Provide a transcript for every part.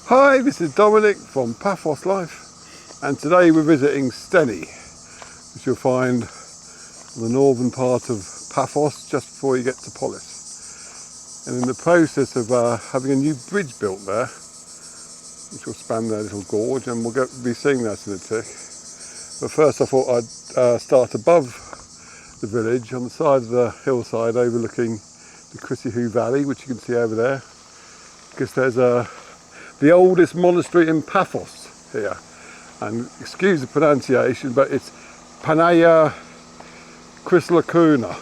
Hi, this is Dominic from Paphos Life, and today we're visiting Steni, which you'll find in the northern part of Paphos just before you get to Polis. And in the process of having a new bridge built there, which will span their little gorge, and we'll be seeing that in a tick. But first I thought I'd start above the village on the side of the hillside overlooking the Cypriot Valley, which you can see over there, because there's the oldest monastery in Paphos here, and excuse the pronunciation, but it's Panaya Chrysalakona,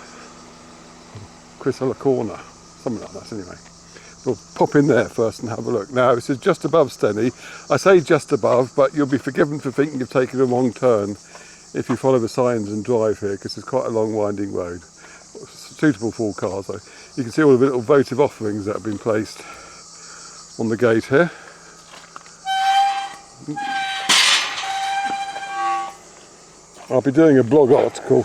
something like that anyway. We'll pop in there first and have a look. Now this is just above Steni. I say just above, but you'll be forgiven for thinking you've taken a wrong turn if you follow the signs and drive here, because it's quite a long winding road, suitable for all cars though. You can see all the little votive offerings that have been placed on the gate here. I'll be doing a blog article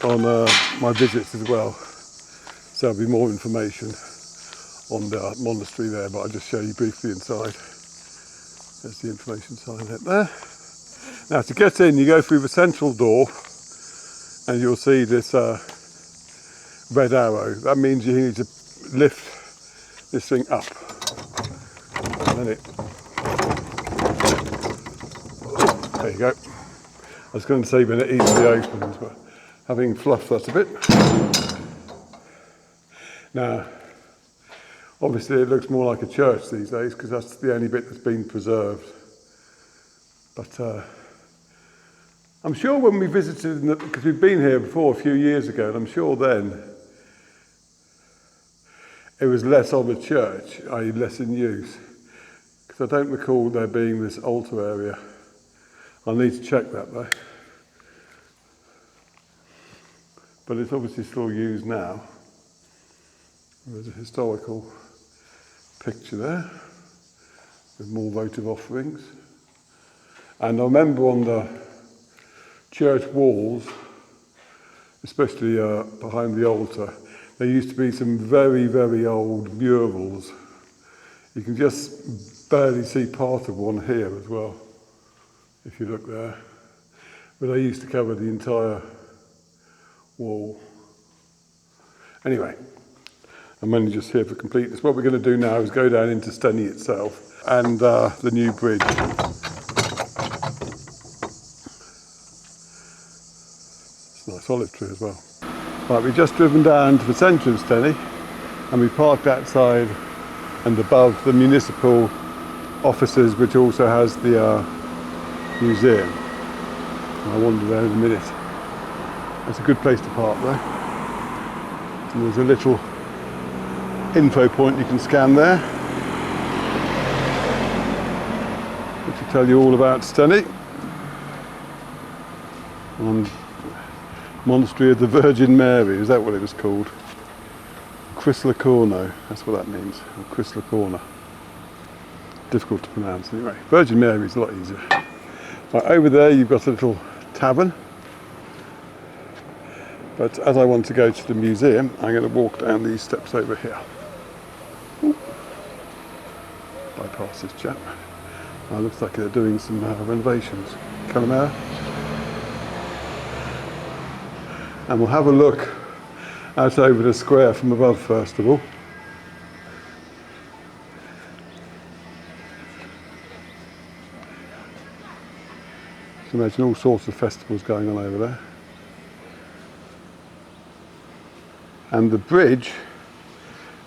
on my visits as well, so there'll be more information on the monastery there, but I'll just show you briefly inside. There's the information sign out there. Now to get in, you go through the central door and you'll see this red arrow. That means you need to lift this thing up, and then there you go. I was going to say when it easily opens, but having fluffed that a bit. Now, obviously it looks more like a church these days because that's the only bit that's been preserved. But I'm sure when we visited, because we've been here before a few years ago, and I'm sure then it was less of a church, i.e. less in use, because I don't recall there being this altar area. I'll need to check that though. But it's obviously still used now. There's a historical picture there with more votive offerings. And I remember on the church walls, especially behind the altar, there used to be some very, very old murals. You can just barely see part of one here as well, if you look there. But they used to cover the entire wall. Anyway, I'm only just here for completeness. What we're going to do now is go down into Steni itself and the new bridge. It's a nice olive tree as well. Right, we've just driven down to the centre of Steni and we parked outside and above the municipal offices, which also has the museum. I'll wander there in a minute. It's a good place to park there. And there's a little info point you can scan there, which will tell you all about Steni and Monastery of the Virgin Mary. Is that what it was called? Chrysalakona, that's what that means. Or Chrysalakona. Difficult to pronounce anyway. Virgin Mary is a lot easier. Right, over there you've got a little tavern. But as I want to go to the museum, I'm going to walk down these steps over here. Ooh. Bypass this chap. It looks like they're doing some renovations. Calamera. And we'll have a look out over the square from above first of all. You can imagine all sorts of festivals going on over there. And the bridge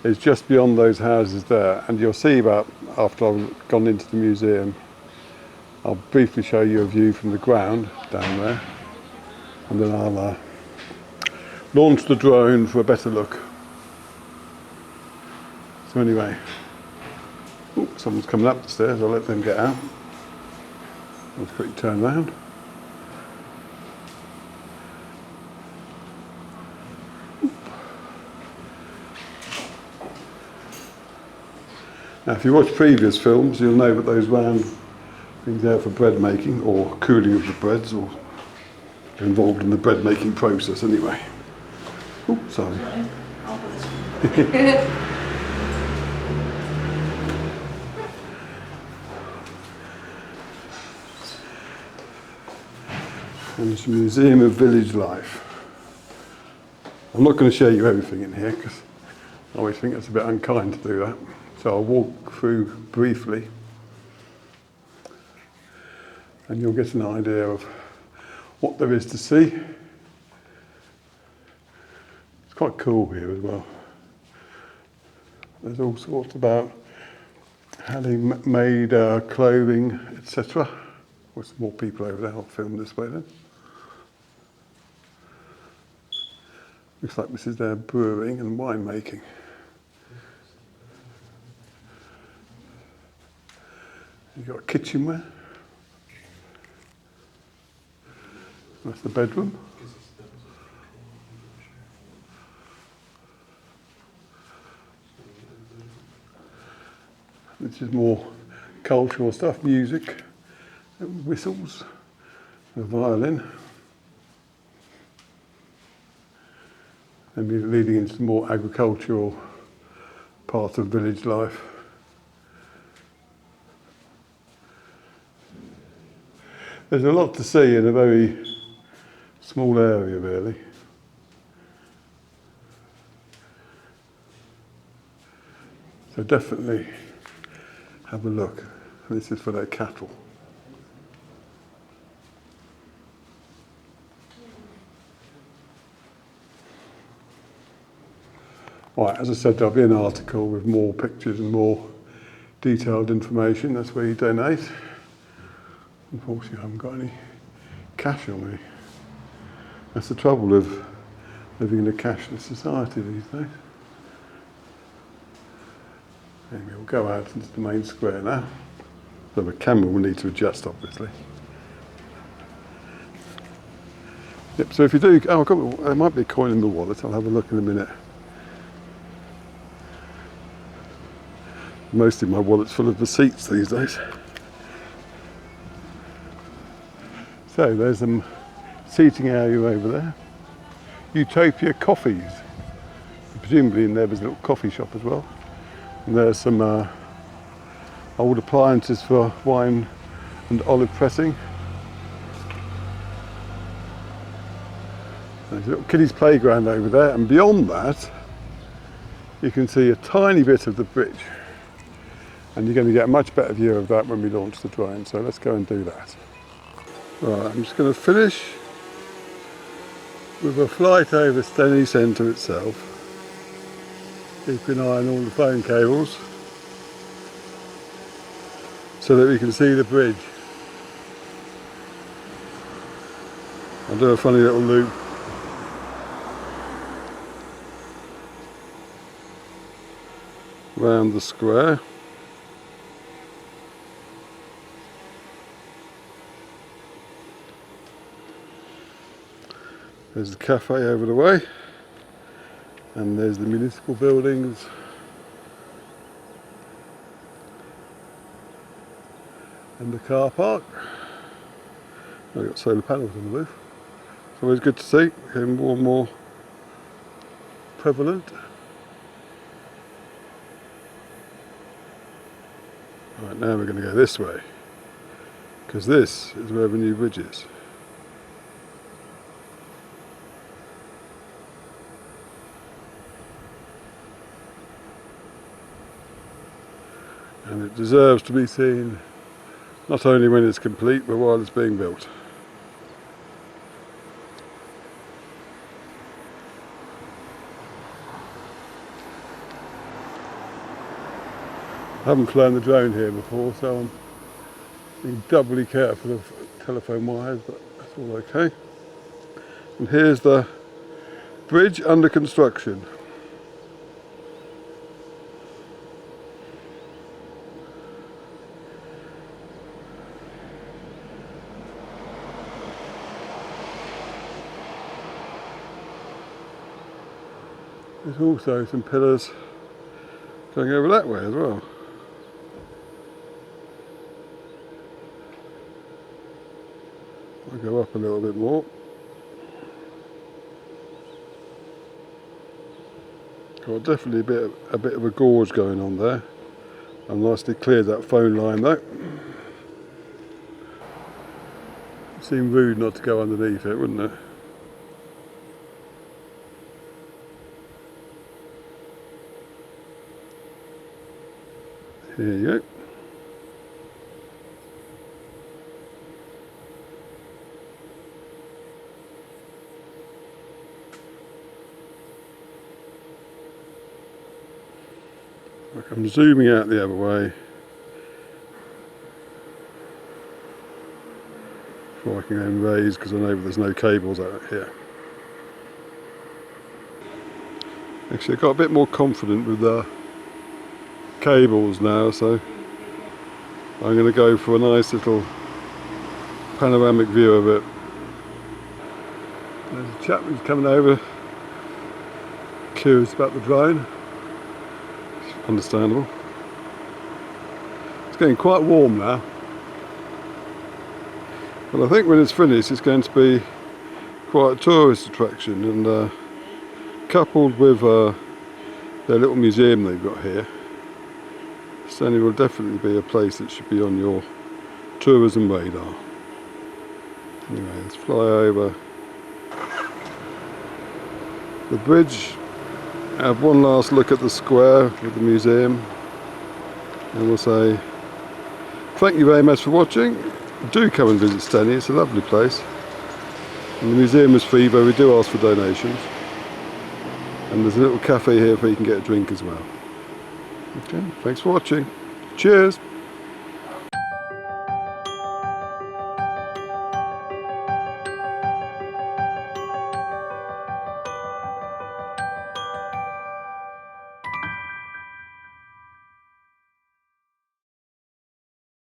is just beyond those houses there, and you'll see about after I've gone into the museum, I'll briefly show you a view from the ground down there, and then I'll launch the drone for a better look. So anyway, someone's coming up the stairs, I'll let them get out. Let's quickly turn round. Now, if you watch previous films, you'll know that those round things there for bread making, or cooling of the breads, or involved in the bread making process anyway. Oh, sorry. And it's a museum of village life. I'm not going to show you everything in here because I always think that's a bit unkind to do that. So I'll walk through briefly and you'll get an idea of what there is to see. It's quite cool here as well. There's all sorts about how they made clothing, etc. With some more people over there. I'll film this way then. Looks like this is their brewing and winemaking. You've got kitchenware. That's the bedroom. This is more cultural stuff, music, whistles, a violin. And we're leading into the more agricultural part of village life. There's a lot to see in a very small area, really. So definitely have a look. This is for their cattle. Right, as I said, there'll be an article with more pictures and more detailed information. That's where you donate. Unfortunately, I haven't got any cash on me. That's the trouble of living in a cashless society these days. Anyway, we'll go out into the main square now. So the camera will need to adjust, obviously. Yep, so if you do, there might be a coin in the wallet. I'll have a look in a minute. Mostly my wallet's full of receipts these days. So there's some seating area over there. Utopia Coffees. Presumably in there there's a little coffee shop as well. And there's some old appliances for wine and olive pressing. There's a little kiddies playground over there, and beyond that you can see a tiny bit of the bridge. And you're going to get a much better view of that when we launch the drone, so let's go and do that. Right, I'm just going to finish with a flight over Steni Centre itself. Keep an eye on all the phone cables so that we can see the bridge. I'll do a funny little loop. Around the square. There's the cafe over the way, and there's the municipal buildings, and the car park. I've got solar panels on the roof. It's always good to see, becoming more and more prevalent. Right, now we're going to go this way, because this is where the new bridge is. And it deserves to be seen not only when it's complete, but while it's being built. I haven't flown the drone here before, so I'm being doubly careful of telephone wires, but that's all okay. And here's the bridge under construction. There's also some pillars going over that way as well. I'll go up a little bit more. Got definitely a bit of a gorge going on there. I've nicely cleared that phone line though. Seemed rude not to go underneath it, wouldn't it? Here you go. Look, I'm zooming out the other way before I can go and raise, because I know there's no cables out here. Actually, I got a bit more confident with the cables now, so I'm going to go for a nice little panoramic view of it. There's a chap who's coming over, curious about the drone. Understandable. It's getting quite warm now, but I think when it's finished it's going to be quite a tourist attraction, and coupled with their little museum they've got here, Steni will definitely be a place that should be on your tourism radar. Anyway, let's fly over the bridge, have one last look at the square with the museum, and we'll say thank you very much for watching. Do come and visit Steni, it's a lovely place, and the museum is free, but we do ask for donations, and there's a little cafe here where you can get a drink as well. Okay, thanks for watching. Cheers!